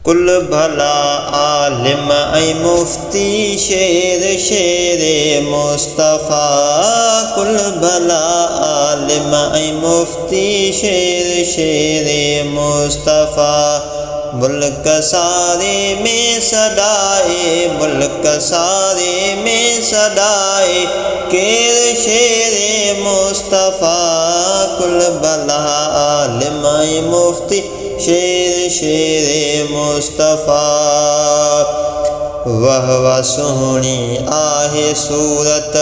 کل بھلا عالم ای مفتی شیر شیر مصطفیٰ، کل بھلا عالم ای مفتی شیر شیر مصطفیٰ، ملک سارے میں صدائے، ملک سارے میں صدائے کیر شیر مصطفیٰ، کل بھلا عالم ای مفتی شیر شیر مصطفیٰ، واہ سونی آہے صورت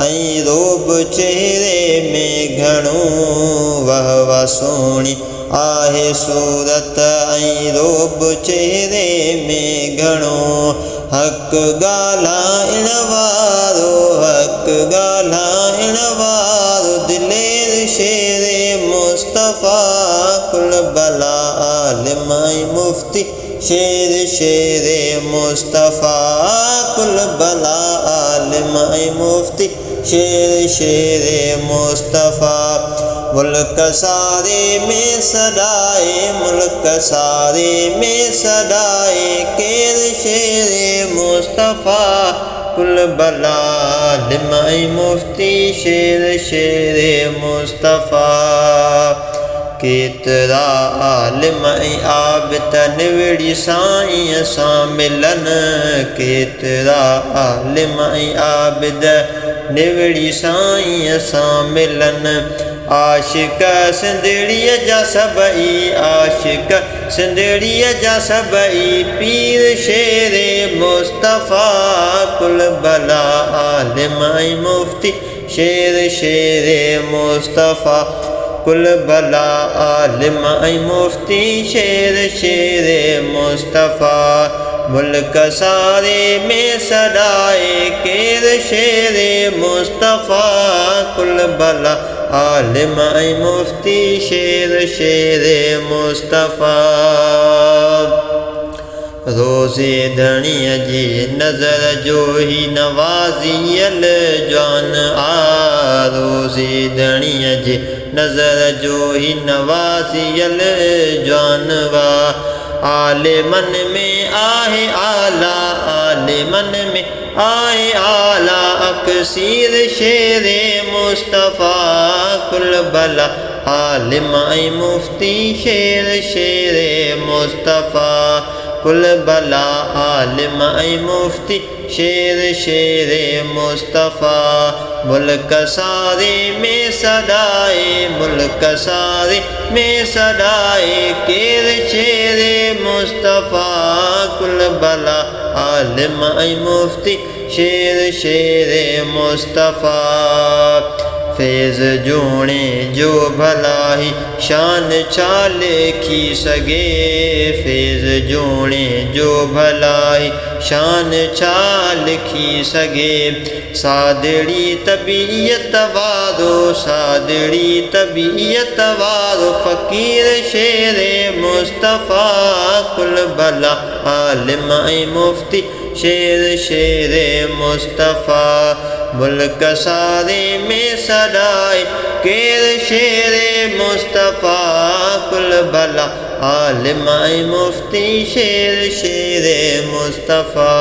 ای روب چہرے میں گھنوں، واہ سونی آہے صورت ای روب چہرے میں گھنوں، حق ڳالهائڻ وارو، حق ڳالهائڻ وارو دلیر شیر مصطفیٰ، کل بھلا عالم ای مفتی شیر شیر مصطفیٰ، کل بھلا عالم ای مفتی شیر شیر مصطفیٰ، ملک سارے میں صدائے، ملک سارے میں صدائے کیر شیر مصطفیٰ، کل بھلا عالم ای مفتی شیر شیر مصطفیٰ، کیترا عالم ای عابد نوڑی سائیں ساں ملن، کیترا عالم ای عابد نوڑی سائیں ساں ملن، عاشق سندھڑی جا سبئی، عاشق سندھڑی جا سبئی پیر شیر مصطفیٰ، کل بھلا عالم ای مفتی شیر شیر مصطفیٰ، کل بھلا عالم ای مفتی شیر شیر مصطفیٰ، ملک سارے میں صدائے کیر شیر مصطفیٰ، کل بھلا عالم ای مفتی شیر شیر مصطفیٰ، روزے دھڑیء جی نظر جو ہی نوازیل جان آ، روزے دھڑیء جی نظر جو ہی نوازیل جانوا، عالمن میں آہے آلہ، عالمن میں آئے آلہ اکثیر شیر مصطفیٰ، کل بھلا عالم ای مفتی شیر شیر مصطفیٰ، کل بھلا عالم ای مفتی شیر شیر مصطفیٰ، ملک سارے میں صدائے، ملک سارے میں صدائے کیر شیر مصطفیٰ، کل بھلا عالم ای مفتی شیر شیر مصطفیٰ، فیض جوڑیں جو بھلا ہی شان چال کھی سگے، فیض جوڑیں جو بھلا ہی شان چال کھی سگے، سادڑی طبیعت وارو، سادڑی طبیعت وارو فقیر شیر مصطفیٰ، کل بھلا عالم ای مفتی شیر شیر مصطفیٰ، ملک سارے میں صدائے کیر شیر مصطفیٰ، کل بھلا عالم ای مفتی شیر شیر مصطفیٰ۔